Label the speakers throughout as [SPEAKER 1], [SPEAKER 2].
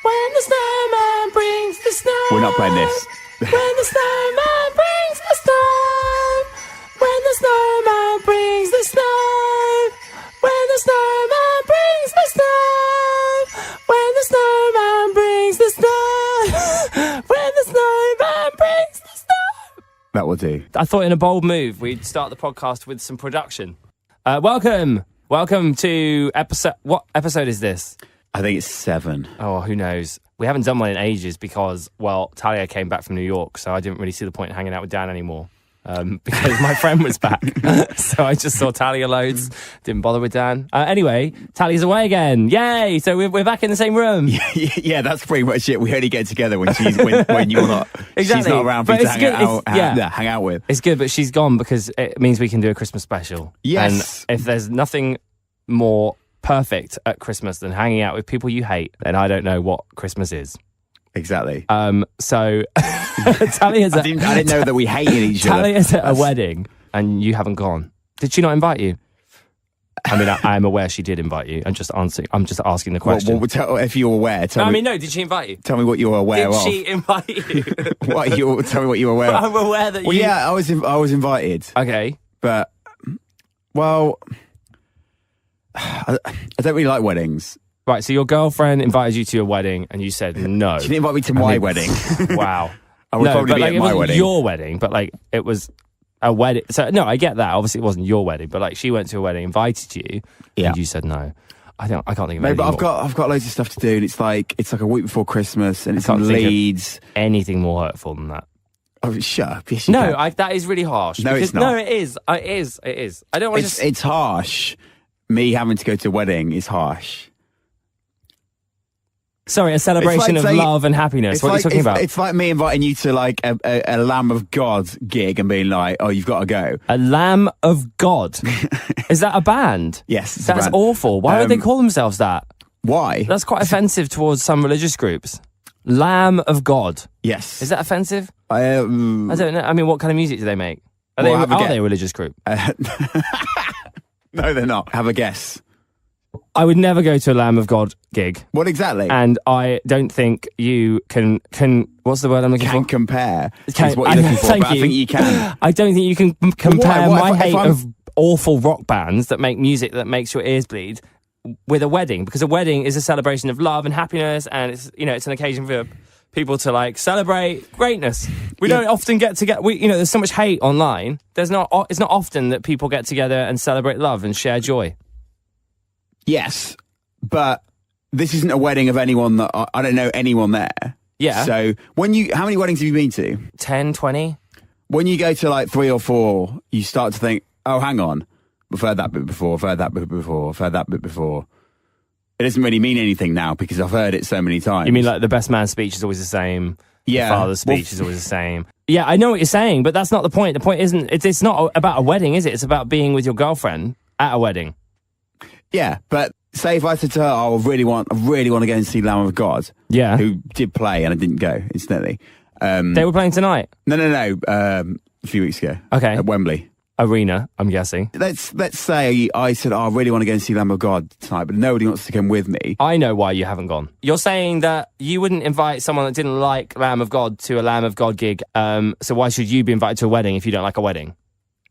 [SPEAKER 1] When the snowman brings the snow.
[SPEAKER 2] We're not playing this.
[SPEAKER 1] When the snowman brings the snow. When the snowman brings the snow. When the snowman brings the snow. When the snowman brings the snow. When the snowman brings the snow.
[SPEAKER 2] That will do.
[SPEAKER 1] I thought in a bold move, we'd start the podcast with some production. Welcome to episode... What episode is this?
[SPEAKER 2] I think it's 7.
[SPEAKER 1] Oh, who knows? We haven't done one in ages because, well, Talia came back from New York, so I didn't really see the point in hanging out with Dan anymore because my friend was back. So I just saw Talia loads, didn't bother with Dan. Anyway, Talia's away again. Yay! So we're back in the same room.
[SPEAKER 2] Yeah, that's pretty much it. We only get together when when you're not.
[SPEAKER 1] Exactly.
[SPEAKER 2] She's not around for you to hang out with.
[SPEAKER 1] It's good, but she's gone because it means we can do a Christmas special.
[SPEAKER 2] Yes.
[SPEAKER 1] And if there's nothing more perfect at Christmas than hanging out with people you hate, then I don't know what Christmas is.
[SPEAKER 2] Exactly.
[SPEAKER 1] So Talia's
[SPEAKER 2] I didn't know that we hated each other.
[SPEAKER 1] Talia's at a wedding and you haven't gone. Did she not invite you? I mean, I am aware she did invite you. I'm just asking the question.
[SPEAKER 2] Well, if you're aware, tell me.
[SPEAKER 1] No, did she invite you?
[SPEAKER 2] Tell me what you were aware of.
[SPEAKER 1] Did she invite you?
[SPEAKER 2] Tell me what you were aware of.
[SPEAKER 1] I'm aware that
[SPEAKER 2] Well, yeah, I was invited.
[SPEAKER 1] Okay.
[SPEAKER 2] But, well, I don't really like weddings.
[SPEAKER 1] Right, so your girlfriend invited you to a wedding and you said no.
[SPEAKER 2] She didn't invite me to my wedding.
[SPEAKER 1] Wow.
[SPEAKER 2] I would probably be at
[SPEAKER 1] it
[SPEAKER 2] my
[SPEAKER 1] wasn't
[SPEAKER 2] wedding.
[SPEAKER 1] your wedding, but like it was a wedding. So no, I get that. Obviously, it wasn't your wedding, but like she went to a wedding, invited you, and you said no. I can't think of anything.
[SPEAKER 2] But I've got loads of stuff to do, and it's like a week before Christmas, and it's in Leeds.
[SPEAKER 1] Anything more hurtful than that?
[SPEAKER 2] Oh, shut up! Yes,
[SPEAKER 1] that is really harsh.
[SPEAKER 2] No, it's not.
[SPEAKER 1] No, it is. It is. I don't want to.
[SPEAKER 2] It's harsh. Me having to go to a wedding is harsh.
[SPEAKER 1] Sorry, a celebration of love and happiness. What are you talking about?
[SPEAKER 2] It's like me inviting you to like a Lamb of God gig and being like, oh, you've got to go.
[SPEAKER 1] A Lamb of God? Is that a band?
[SPEAKER 2] Yes.
[SPEAKER 1] That's awful. Why would they call themselves that?
[SPEAKER 2] Why?
[SPEAKER 1] That's quite offensive towards some religious groups. Lamb of God.
[SPEAKER 2] Yes.
[SPEAKER 1] Is that offensive?
[SPEAKER 2] I
[SPEAKER 1] don't know. I mean, what kind of music do they make? Are they a religious group?
[SPEAKER 2] No, they're not. Have a guess.
[SPEAKER 1] I would never go to a Lamb of God gig.
[SPEAKER 2] What exactly?
[SPEAKER 1] And I don't think you can what's the word I'm looking for?
[SPEAKER 2] Compare. Is what you're looking for,
[SPEAKER 1] thank
[SPEAKER 2] but
[SPEAKER 1] you.
[SPEAKER 2] I think you can.
[SPEAKER 1] I don't think you can compare
[SPEAKER 2] Why?
[SPEAKER 1] my hate of awful rock bands that make music that makes your ears bleed with a wedding, because a wedding is a celebration of love and happiness, and it's an occasion for people to like celebrate greatness. We don't often get together. There's so much hate online. It's not often that people get together and celebrate love and share joy.
[SPEAKER 2] Yes, but this isn't a wedding of anyone that I don't know anyone there.
[SPEAKER 1] Yeah.
[SPEAKER 2] So how many weddings have you been to?
[SPEAKER 1] 10, 20.
[SPEAKER 2] When you go to like 3 or 4, you start to think, oh, hang on, I've heard that bit before, I've heard that bit before, I've heard that bit before. It doesn't really mean anything now because I've heard it so many times.
[SPEAKER 1] You mean like the best man's speech is always the same?
[SPEAKER 2] Yeah.
[SPEAKER 1] The father's speech is always the same. Yeah, I know what you're saying, but that's not the point. The point isn't, it's not about a wedding, is it? It's about being with your girlfriend at a wedding.
[SPEAKER 2] Yeah, but say if I said to her, I really want to go and see Lamb of God.
[SPEAKER 1] Yeah.
[SPEAKER 2] Who did play and I didn't go, incidentally.
[SPEAKER 1] They were playing tonight?
[SPEAKER 2] No. A few weeks ago.
[SPEAKER 1] Okay.
[SPEAKER 2] At Wembley.
[SPEAKER 1] Arena, I'm guessing.
[SPEAKER 2] Let's say I said, I really want to go and see Lamb of God tonight, but nobody wants to come with me.
[SPEAKER 1] I know why you haven't gone. You're saying that you wouldn't invite someone that didn't like Lamb of God to a Lamb of God gig, so why should you be invited to a wedding if you don't like a wedding?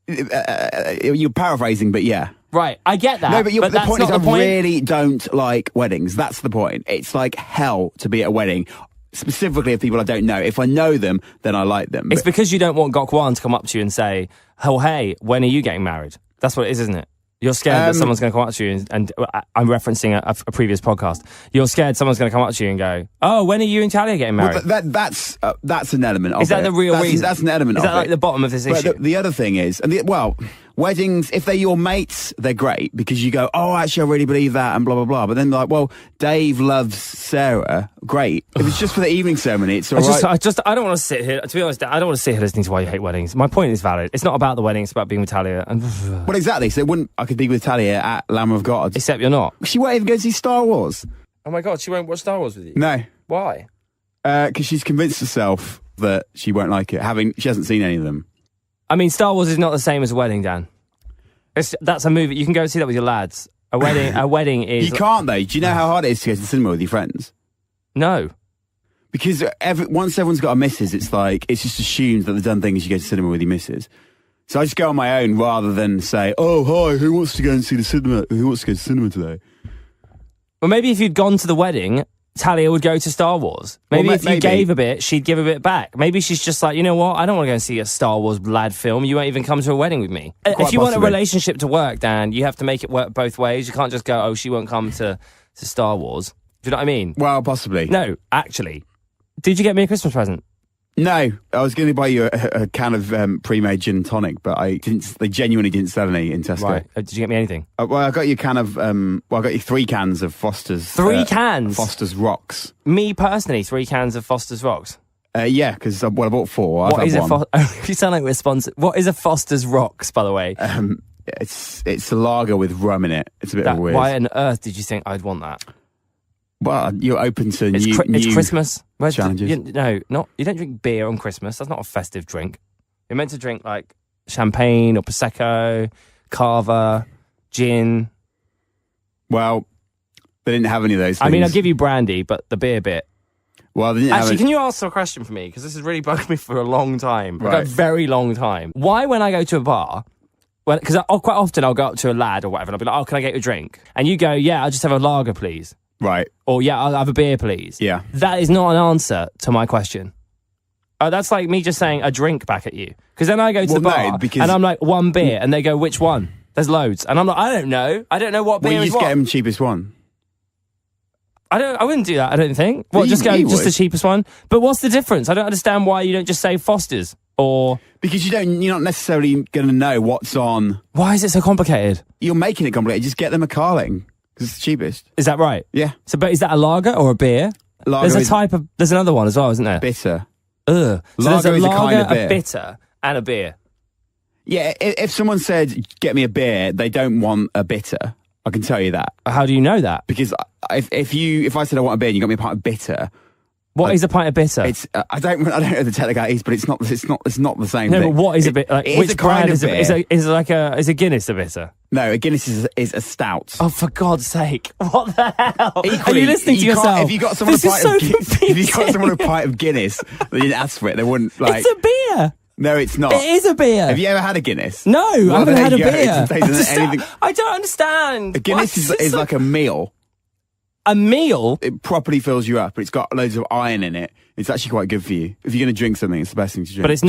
[SPEAKER 2] You're paraphrasing, but yeah.
[SPEAKER 1] Right, I get that.
[SPEAKER 2] No, but the
[SPEAKER 1] that's
[SPEAKER 2] point
[SPEAKER 1] not
[SPEAKER 2] is
[SPEAKER 1] the point.
[SPEAKER 2] I really don't like weddings. That's the point. It's like hell to be at a wedding, specifically of people I don't know. If I know them, then I like them.
[SPEAKER 1] It's because you don't want Gok Wan to come up to you and say, oh, hey, when are you getting married? That's what it is, isn't it? You're scared that someone's going to come up to you and I'm referencing a previous podcast. You're scared someone's going to come up to you and go, oh, when are you and Talia getting married?
[SPEAKER 2] Well, that's an element of it.
[SPEAKER 1] Is that the real reason?
[SPEAKER 2] That's an element of it.
[SPEAKER 1] Is that like the bottom of this issue?
[SPEAKER 2] The other thing is, weddings, if they're your mates, they're great because you go, oh, actually, I really believe that and blah, blah, blah. But then like, well, Dave loves Sarah. Great. If it's just for the evening ceremony, it's all right.
[SPEAKER 1] I don't want to sit here, to be honest, I don't want to sit here listening to why you hate weddings. My point is valid. It's not about the wedding, it's about being with Talia.
[SPEAKER 2] Well, exactly. So I could be with Talia at Lamb of God.
[SPEAKER 1] Except you're not.
[SPEAKER 2] She won't even go see Star Wars.
[SPEAKER 1] Oh my God, she won't watch Star Wars with you?
[SPEAKER 2] No.
[SPEAKER 1] Why?
[SPEAKER 2] Because she's convinced herself that she won't like it, she hasn't seen any of them.
[SPEAKER 1] I mean, Star Wars is not the same as a wedding, Dan. That's a movie. You can go see that with your lads. A wedding is...
[SPEAKER 2] You can't, though. Do you know how hard it is to go to the cinema with your friends?
[SPEAKER 1] No.
[SPEAKER 2] Because once everyone's got a missus, it's like, it's just assumed that the done thing is you go to cinema with your missus. So I just go on my own rather than say, oh, hi, who wants to go and see the cinema? Who wants to go to cinema today?
[SPEAKER 1] Well, maybe if you'd gone to the wedding, Talia would go to Star Wars. Maybe if you gave a bit, she'd give a bit back. Maybe she's just like, you know what? I don't want to go and see a Star Wars lad film. You won't even come to a wedding with me. If you want a relationship to work, Dan, you have to make it work both ways. You can't just go, oh, she won't come to Star Wars. Do you know what I mean?
[SPEAKER 2] Well, possibly.
[SPEAKER 1] No, actually. Did you get me a Christmas present?
[SPEAKER 2] No, I was going to buy you a can of pre-made gin and tonic, but I didn't. They genuinely didn't sell any in Tesco.
[SPEAKER 1] Right. Did you get me anything?
[SPEAKER 2] Well, I got you a can of. I got you 3 cans of Foster's.
[SPEAKER 1] 3 cans.
[SPEAKER 2] Foster's Rocks.
[SPEAKER 1] Me personally, 3 cans of Foster's Rocks.
[SPEAKER 2] Yeah, because I bought 4.
[SPEAKER 1] What is a you sound like we're sponsored. What is a Foster's Rocks, by the way?
[SPEAKER 2] It's a lager with rum in it. It's a bit of a weird.
[SPEAKER 1] Why on earth did you think I'd want that?
[SPEAKER 2] Well, you're open to new
[SPEAKER 1] It's Christmas.
[SPEAKER 2] challenges.
[SPEAKER 1] You don't drink beer on Christmas. That's not a festive drink. You're meant to drink like champagne or Prosecco, Cava, gin.
[SPEAKER 2] Well, they didn't have any of those things.
[SPEAKER 1] I mean, I'll give you brandy, but the beer bit.
[SPEAKER 2] Well, they didn't
[SPEAKER 1] Actually, can you answer a question for me? Because this has really bugged me for a long time.
[SPEAKER 2] Right.
[SPEAKER 1] Like a very long time. Why, when I go to a bar, because quite often I'll go up to a lad or whatever and I'll be like, oh, can I get you a drink? And you go, yeah, I'll just have a lager, please.
[SPEAKER 2] Right.
[SPEAKER 1] Or, yeah, I'll have a beer, please.
[SPEAKER 2] Yeah.
[SPEAKER 1] That is not an answer to my question. That's like me just saying a drink back at you. Because then I go to the bar and I'm like, 1 beer. And they go, which one? There's loads. And I'm like, I don't know. I don't know what beer is what.
[SPEAKER 2] Well, you just get them the cheapest one.
[SPEAKER 1] I wouldn't do that, I don't think. What, just the cheapest one? But what's the difference? I don't understand why you don't just say Foster's or... Because
[SPEAKER 2] you're not necessarily going to know what's on.
[SPEAKER 1] Why is it so complicated?
[SPEAKER 2] You're making it complicated. Just get them a Carling. Because it's the cheapest.
[SPEAKER 1] Is that right?
[SPEAKER 2] Yeah.
[SPEAKER 1] So, but is that a lager or a beer?
[SPEAKER 2] Lager
[SPEAKER 1] there's another one as well, isn't there?
[SPEAKER 2] Bitter.
[SPEAKER 1] Ugh. So
[SPEAKER 2] lager
[SPEAKER 1] there's
[SPEAKER 2] is a kind of beer.
[SPEAKER 1] A bitter, and a beer.
[SPEAKER 2] Yeah, if someone said, get me a beer, they don't want a bitter. I can tell you that.
[SPEAKER 1] How do you know that?
[SPEAKER 2] Because if I said I want a beer and you got me a pint of bitter...
[SPEAKER 1] What is a pint of bitter?
[SPEAKER 2] It's I don't know the technicalities, but it's not the same thing.
[SPEAKER 1] No, but what is a bit? Like, which brand is it? Is a Guinness a bitter?
[SPEAKER 2] No, a Guinness is a stout.
[SPEAKER 1] Oh, for God's sake! What the hell?
[SPEAKER 2] Equally,
[SPEAKER 1] are you listening to yourself?
[SPEAKER 2] If you got someone a pint of Guinness, they didn't ask for it. They wouldn't like.
[SPEAKER 1] It's a beer.
[SPEAKER 2] No, it's not.
[SPEAKER 1] It is a beer.
[SPEAKER 2] Have you ever had a Guinness?
[SPEAKER 1] No, I haven't had a beer.
[SPEAKER 2] I
[SPEAKER 1] don't understand.
[SPEAKER 2] A Guinness is like a meal.
[SPEAKER 1] A meal?
[SPEAKER 2] It properly fills you up. It's got loads of iron in it. It's actually quite good for you. If you're going to drink something, it's the best thing to drink.
[SPEAKER 1] But it's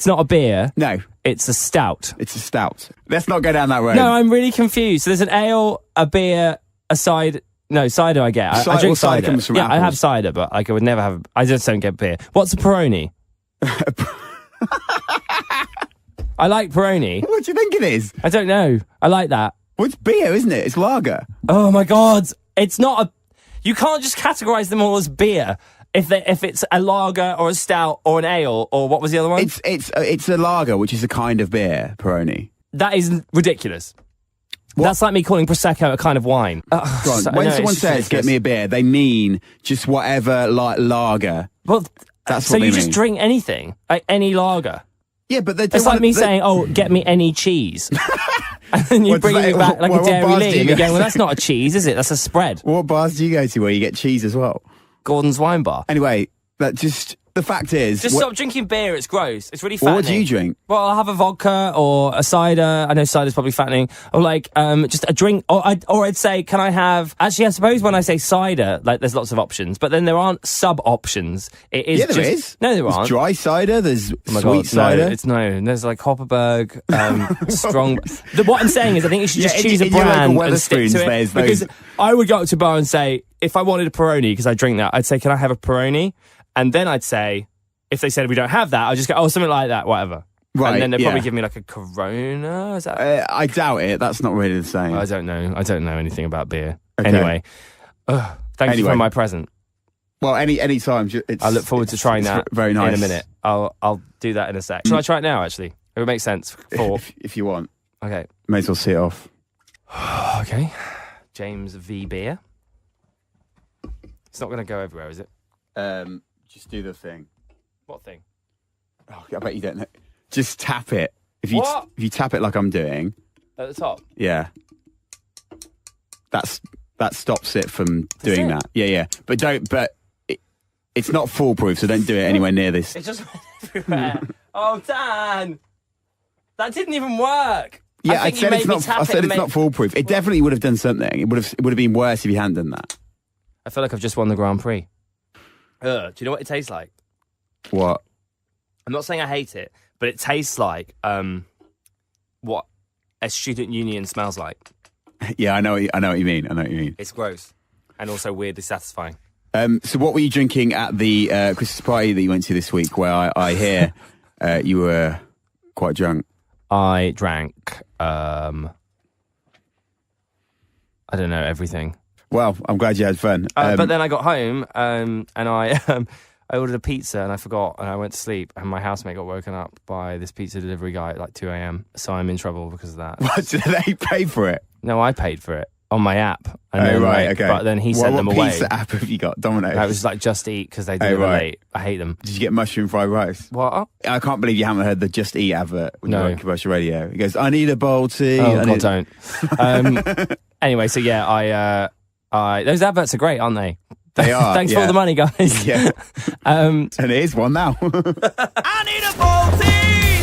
[SPEAKER 1] not a beer.
[SPEAKER 2] No.
[SPEAKER 1] It's a stout.
[SPEAKER 2] It's a stout. Let's not go down that road.
[SPEAKER 1] No, I'm really confused. So there's an ale, a beer, a cider. No, cider I get. I drink cider.
[SPEAKER 2] Comes from
[SPEAKER 1] apples.
[SPEAKER 2] I
[SPEAKER 1] have cider, but I would never have... I just don't get beer. What's a Peroni? I like Peroni.
[SPEAKER 2] What do you think it is?
[SPEAKER 1] I don't know. I like that.
[SPEAKER 2] Well, it's beer, isn't it? It's lager.
[SPEAKER 1] Oh, my God. It's not a... You can't just categorise them all as beer if it's a lager or a stout or an ale or what was the other one?
[SPEAKER 2] It's a lager, which is a kind of beer, Peroni.
[SPEAKER 1] That is ridiculous. What? That's like me calling Prosecco a kind of wine.
[SPEAKER 2] When someone says, get me a beer, they mean just whatever lager.
[SPEAKER 1] Well,
[SPEAKER 2] that's
[SPEAKER 1] so
[SPEAKER 2] what they
[SPEAKER 1] you
[SPEAKER 2] mean.
[SPEAKER 1] just drink anything, like any lager.
[SPEAKER 2] Yeah, but
[SPEAKER 1] it's like me saying, oh, get me any cheese. And then you bring it back like a Dairy Lee and you're going, well, that's not a cheese, is it? That's a spread.
[SPEAKER 2] What bars do you go to where you get cheese as well?
[SPEAKER 1] Gordon's Wine Bar.
[SPEAKER 2] Anyway, the fact is...
[SPEAKER 1] Just stop drinking beer, it's gross. It's really fattening.
[SPEAKER 2] What do you drink?
[SPEAKER 1] Well, I'll have a vodka or a cider. I know cider's probably fattening. Or like, just a drink. Or I'd say, can I have... Actually, I suppose when I say cider, like, there's lots of options. But then there aren't sub-options. It is
[SPEAKER 2] there is.
[SPEAKER 1] No, there aren't.
[SPEAKER 2] There's dry cider, there's sweet cider.
[SPEAKER 1] There's like Hopperberg, strong... What I'm saying is I think you should just choose a brand and stick to it. Because I would go up to a bar and say, if I wanted a Peroni, because I drink that, I'd say, can I have a Peroni? And then I'd say, if they said we don't have that, I'd just go, oh, something like that, whatever. Right. And then they'd probably give me like a Corona. Is that?
[SPEAKER 2] I doubt it. That's not really the same.
[SPEAKER 1] I don't know. I don't know anything about beer. Okay. Anyway, thank you for my present.
[SPEAKER 2] Well, any time.
[SPEAKER 1] I look forward to trying that.
[SPEAKER 2] Very nice.
[SPEAKER 1] In a minute. I'll do that in a sec. Shall I try it now? Actually, it would make sense.
[SPEAKER 2] If you want.
[SPEAKER 1] Okay.
[SPEAKER 2] May as well see it off.
[SPEAKER 1] Okay. James V. Beer. It's not going to go everywhere, is it?
[SPEAKER 2] Just do the thing.
[SPEAKER 1] What thing?
[SPEAKER 2] Oh, I bet you don't know. Just tap it. If you tap it like I'm doing.
[SPEAKER 1] At the top?
[SPEAKER 2] Yeah. That stops it from doing that. Yeah. But It's not foolproof, so don't do it anywhere near this.
[SPEAKER 1] It just went everywhere. Oh, Dan! That didn't even work.
[SPEAKER 2] Yeah, I said it's not foolproof. It definitely would have done something. It would have been worse if you hadn't done that.
[SPEAKER 1] I feel like I've just won the Grand Prix. Do you know what it tastes like?
[SPEAKER 2] What?
[SPEAKER 1] I'm not saying I hate it, but it tastes like what a student union smells like.
[SPEAKER 2] Yeah, I know what you mean.
[SPEAKER 1] It's gross and also weirdly satisfying.
[SPEAKER 2] So what were you drinking at the Christmas party that you went to this week, where I hear you were quite drunk?
[SPEAKER 1] I drank, I don't know, everything.
[SPEAKER 2] Well, I'm glad you had fun.
[SPEAKER 1] But then I got home and I ordered a pizza and I forgot and I went to sleep and my housemate got woken up by this pizza delivery guy at like 2 a.m. So I'm in trouble because of that.
[SPEAKER 2] What, did they pay for it?
[SPEAKER 1] No, I paid for it on my app. And
[SPEAKER 2] then,
[SPEAKER 1] right,
[SPEAKER 2] okay.
[SPEAKER 1] But then he sent them away.
[SPEAKER 2] What pizza app have you got? Domino's?
[SPEAKER 1] That was like Just Eat because they deliver late. I hate them.
[SPEAKER 2] Did you get mushroom fried rice?
[SPEAKER 1] What?
[SPEAKER 2] I can't believe you haven't heard the Just Eat advert when you're on commercial radio. He goes, I need a bowl tea.
[SPEAKER 1] Oh, God, don't. Anyway, so yeah, I those adverts are great, aren't they?
[SPEAKER 2] They are.
[SPEAKER 1] Thanks for all the money, guys.
[SPEAKER 2] Yeah. And here's one now.
[SPEAKER 3] I need a bowl tea.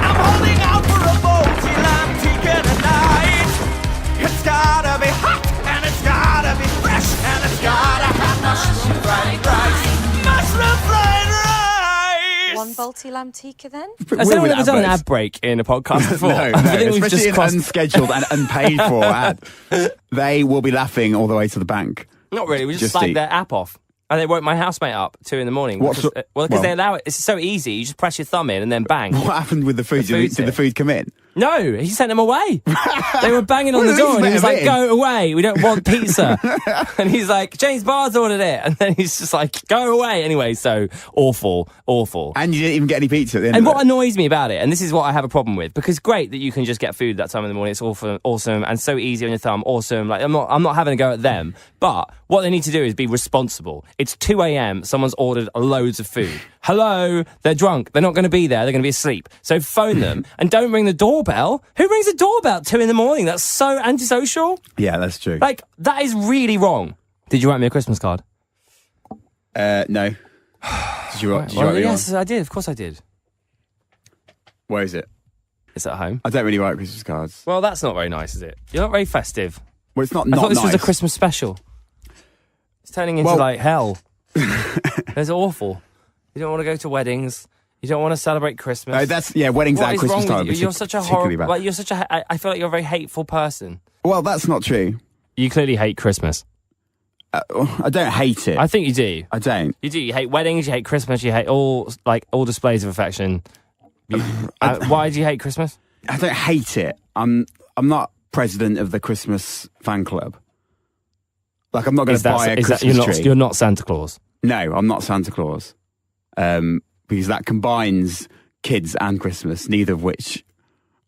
[SPEAKER 3] I'm holding out for a bowl tea. I'm taking a night. It's gotta be hot and it's gotta be fresh and it's gotta have mushroom fried rice. Mushroom fried rice.
[SPEAKER 4] One Balti Lamb Tikka then?
[SPEAKER 1] Has anyone ever done an ad break in a podcast before?
[SPEAKER 2] No, especially an unscheduled and unpaid for ad. They will be laughing all the way to the bank.
[SPEAKER 1] Not really. We just slagged their app off. And they woke my housemate up 2 a.m. Because they allow it. It's so easy. You just press your thumb in and then bang.
[SPEAKER 2] What happened with the food? Did the food come in?
[SPEAKER 1] No, he sent them away. They were banging on the door and he was like, go away. We don't want pizza. And he's like, James Barr's ordered it. And then he's just like, go away. Anyway, so awful.
[SPEAKER 2] And you didn't even get any pizza at the end
[SPEAKER 1] And
[SPEAKER 2] of
[SPEAKER 1] what annoys me about it, and this is what I have a problem with, because great that you can just get food that time in the morning. It's awesome and so easy on your thumb. Awesome. Like I'm not having a go at them. But what they need to do is be responsible. It's 2 a.m. Someone's ordered loads of food. Hello, they're drunk. They're not going to be there. They're going to be asleep. So phone them and don't ring the doorbell. Who rings the doorbell at 2 a.m? That's so antisocial.
[SPEAKER 2] Yeah, that's true.
[SPEAKER 1] Like, that is really wrong. Did you write me a Christmas card?
[SPEAKER 2] No. Did you write me one?
[SPEAKER 1] Yes, I did. Of course I did.
[SPEAKER 2] Where is it?
[SPEAKER 1] It's at home.
[SPEAKER 2] I don't really write Christmas cards.
[SPEAKER 1] Well, that's not very nice, is it? You're not very festive.
[SPEAKER 2] Well, it's not
[SPEAKER 1] I thought this
[SPEAKER 2] nice.
[SPEAKER 1] was a Christmas special. It's turning into, like, hell. It's awful. You don't want to go to weddings. You don't want to celebrate Christmas.
[SPEAKER 2] Weddings
[SPEAKER 1] What
[SPEAKER 2] at
[SPEAKER 1] is
[SPEAKER 2] Christmas
[SPEAKER 1] wrong
[SPEAKER 2] time.
[SPEAKER 1] with you? You're such a horrible... Like, I feel like you're a very hateful person.
[SPEAKER 2] Well, that's not true.
[SPEAKER 1] You clearly hate Christmas.
[SPEAKER 2] I don't hate it.
[SPEAKER 1] I think you do.
[SPEAKER 2] I don't.
[SPEAKER 1] You do. You hate weddings, you hate Christmas, you hate all displays of affection. Why do you hate Christmas?
[SPEAKER 2] I don't hate it. I'm not president of the Christmas fan club. Like, I'm not going to buy a Christmas tree.
[SPEAKER 1] You're not Santa Claus.
[SPEAKER 2] No, I'm not Santa Claus. Because that combines kids and Christmas, neither of which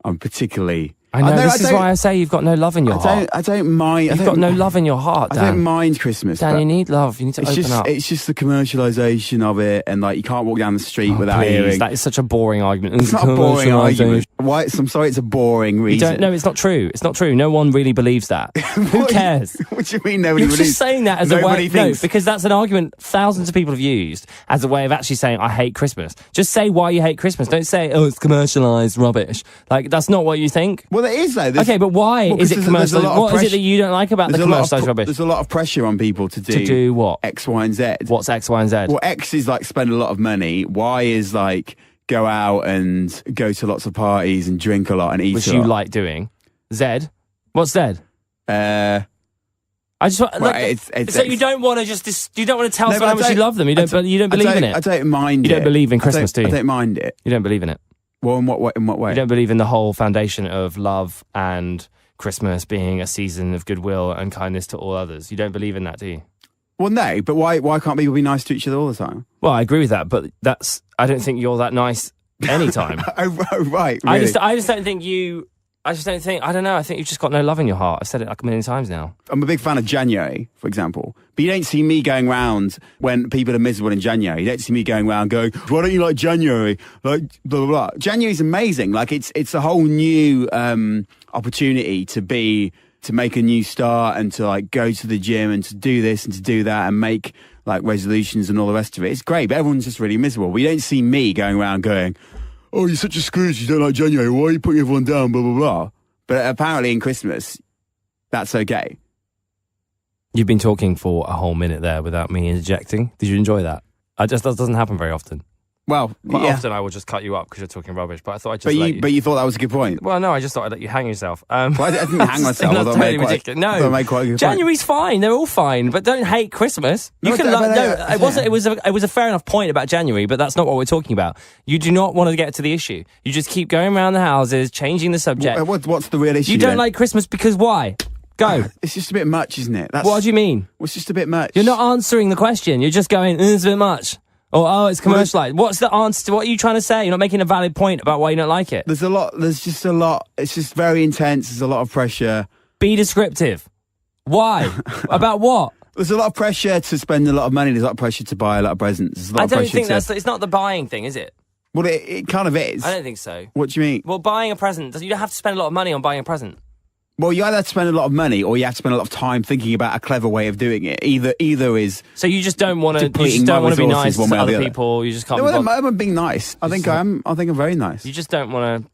[SPEAKER 2] I'm particularly...
[SPEAKER 1] I know, this is why I say you've got no love in your heart.
[SPEAKER 2] I don't mind...
[SPEAKER 1] You've got no love in your heart, Dan.
[SPEAKER 2] I don't mind Christmas.
[SPEAKER 1] Dan, you need love. You need to open up.
[SPEAKER 2] It's just the commercialisation of it, and like you can't walk down the street without hearing...
[SPEAKER 1] That is such a boring argument.
[SPEAKER 2] It's not a boring argument. Why? I'm sorry, it's a boring reason.
[SPEAKER 1] No, it's not true. It's not true. No one really believes that. Who cares?
[SPEAKER 2] What do you mean nobody believes?
[SPEAKER 1] You're just saying that as a way... No, because that's an argument thousands of people have used as a way of actually saying, I hate Christmas. Just say why you hate Christmas. Don't say, oh, it's commercialised rubbish. Like, that's not what you think.
[SPEAKER 2] Well, it is, though.
[SPEAKER 1] Okay, but why is it commercialised? What is it that you don't like about the commercialised rubbish?
[SPEAKER 2] There's a lot of pressure on people to do
[SPEAKER 1] what?
[SPEAKER 2] X, Y, and Z.
[SPEAKER 1] What's X, Y, and Z?
[SPEAKER 2] Well, X is like spend a lot of money. Y is like go out and go to lots of parties and drink a lot and eat
[SPEAKER 1] Which
[SPEAKER 2] a lot.
[SPEAKER 1] you like doing. Z? What's Z? I just want, so you don't want to you don't want to tell someone how much you love them. You don't believe in it.
[SPEAKER 2] I don't mind it.
[SPEAKER 1] You don't believe in Christmas, do you?
[SPEAKER 2] I don't mind it.
[SPEAKER 1] You don't believe in it.
[SPEAKER 2] Well, in what way?
[SPEAKER 1] You don't believe in the whole foundation of love and Christmas being a season of goodwill and kindness to all others. You don't believe in that, do you?
[SPEAKER 2] Well, no, but why can't people be nice to each other all the time?
[SPEAKER 1] Well, I agree with that, but I don't think you're that nice anytime.
[SPEAKER 2] Oh, right. Really?
[SPEAKER 1] I just don't think you... I don't know, I think you've just got no love in your heart. I've said it like a million times now.
[SPEAKER 2] I'm a big fan of January, for example. But you don't see me going round when people are miserable in January. You don't see me going round going, why don't you like January? Like, blah, blah, blah. January's amazing. Like, it's a whole new opportunity to make a new start and to, like, go to the gym and to do this and to do that and make, like resolutions and all the rest of it. It's great, but everyone's just really miserable. We don't see me going around going, "Oh, you're such a Scrooge, you don't like January, why are you putting everyone down, blah, blah, blah." But apparently in Christmas, that's okay.
[SPEAKER 1] You've been talking for a whole minute there without me interjecting. Did you enjoy that? That doesn't happen very often.
[SPEAKER 2] Well,
[SPEAKER 1] Quite
[SPEAKER 2] yeah.
[SPEAKER 1] often I will just cut you up because you're talking rubbish, but I thought I'd just
[SPEAKER 2] But
[SPEAKER 1] let you...
[SPEAKER 2] But you thought that was a good point.
[SPEAKER 1] Well, no, I just thought I'd let you hang yourself.
[SPEAKER 2] Well, I didn't hang myself.
[SPEAKER 1] That's
[SPEAKER 2] although I
[SPEAKER 1] totally
[SPEAKER 2] made quite-
[SPEAKER 1] ridiculous.
[SPEAKER 2] although I made quite a good point.
[SPEAKER 1] January's fine. They're all fine, but don't hate Christmas. You
[SPEAKER 2] No,
[SPEAKER 1] can
[SPEAKER 2] but-
[SPEAKER 1] no,
[SPEAKER 2] but-
[SPEAKER 1] it wasn't. It was a fair enough point about January, but that's not what we're talking about. You do not want to get to the issue. You just keep going around the houses, changing the subject.
[SPEAKER 2] What's the real issue?
[SPEAKER 1] You don't
[SPEAKER 2] then?
[SPEAKER 1] like Christmas because why? Go.
[SPEAKER 2] It's just a bit much, isn't it?
[SPEAKER 1] What do you mean?
[SPEAKER 2] It's just a bit much.
[SPEAKER 1] You're not answering the question. You're just going, it's a bit much. Or, oh, it's commercialised. What's the answer to what are you trying to say? You're not making a valid point about why you don't like it.
[SPEAKER 2] There's just a lot. It's just very intense. There's a lot of pressure.
[SPEAKER 1] Be descriptive. Why? About what?
[SPEAKER 2] There's a lot of pressure to spend a lot of money. There's a lot of pressure to buy a lot of presents. There's a lot
[SPEAKER 1] I
[SPEAKER 2] of
[SPEAKER 1] don't
[SPEAKER 2] pressure
[SPEAKER 1] think
[SPEAKER 2] to...
[SPEAKER 1] it's not the buying thing, is it?
[SPEAKER 2] Well, it kind of is.
[SPEAKER 1] I don't think so.
[SPEAKER 2] What do you mean?
[SPEAKER 1] Well, buying a present, you don't have to spend a lot of money on buying a present.
[SPEAKER 2] Well, you either have to spend a lot of money or you have to spend a lot of time thinking about a clever way of doing it. Either is...
[SPEAKER 1] So you just don't want to. You
[SPEAKER 2] depleting
[SPEAKER 1] just don't
[SPEAKER 2] my
[SPEAKER 1] want to be
[SPEAKER 2] resources
[SPEAKER 1] nice
[SPEAKER 2] one
[SPEAKER 1] to
[SPEAKER 2] way or the
[SPEAKER 1] other
[SPEAKER 2] other.
[SPEAKER 1] people. You just can't.
[SPEAKER 2] No,
[SPEAKER 1] be bothered.
[SPEAKER 2] I'm being nice. I think I'm very nice.
[SPEAKER 1] You just don't want to.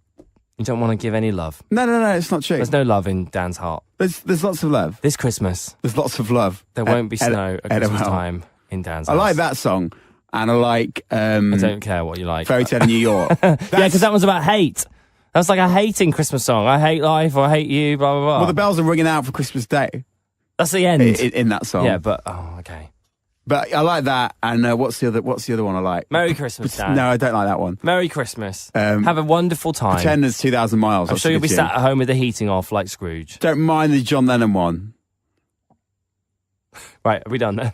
[SPEAKER 1] You don't want to give any love.
[SPEAKER 2] No, it's not true.
[SPEAKER 1] There's no love in Dan's heart.
[SPEAKER 2] There's lots of love.
[SPEAKER 1] This Christmas,
[SPEAKER 2] There's lots of love.
[SPEAKER 1] there won't be snow at Christmas
[SPEAKER 2] LOL.
[SPEAKER 1] time in Dan's
[SPEAKER 2] I
[SPEAKER 1] house.
[SPEAKER 2] like that song, and I like
[SPEAKER 1] I don't care what you like.
[SPEAKER 2] Fairy Tale in New York.
[SPEAKER 1] Yeah, because that was about hate. That's like a hating Christmas song. I hate life, or I hate you, blah blah blah.
[SPEAKER 2] Well, the bells are ringing out for Christmas Day
[SPEAKER 1] That's the end.
[SPEAKER 2] in that song.
[SPEAKER 1] Yeah, but okay.
[SPEAKER 2] But I like that. And what's the other one I like?
[SPEAKER 1] Merry Christmas, Dan.
[SPEAKER 2] No, I don't like that one.
[SPEAKER 1] Merry Christmas. Have a wonderful time.
[SPEAKER 2] Pretend there's 2,000 miles.
[SPEAKER 1] I'm
[SPEAKER 2] That's
[SPEAKER 1] sure
[SPEAKER 2] a
[SPEAKER 1] you'll
[SPEAKER 2] good
[SPEAKER 1] be
[SPEAKER 2] tune.
[SPEAKER 1] sat at home with the heating off like Scrooge.
[SPEAKER 2] Don't mind the John Lennon one.
[SPEAKER 1] Right, are we done then?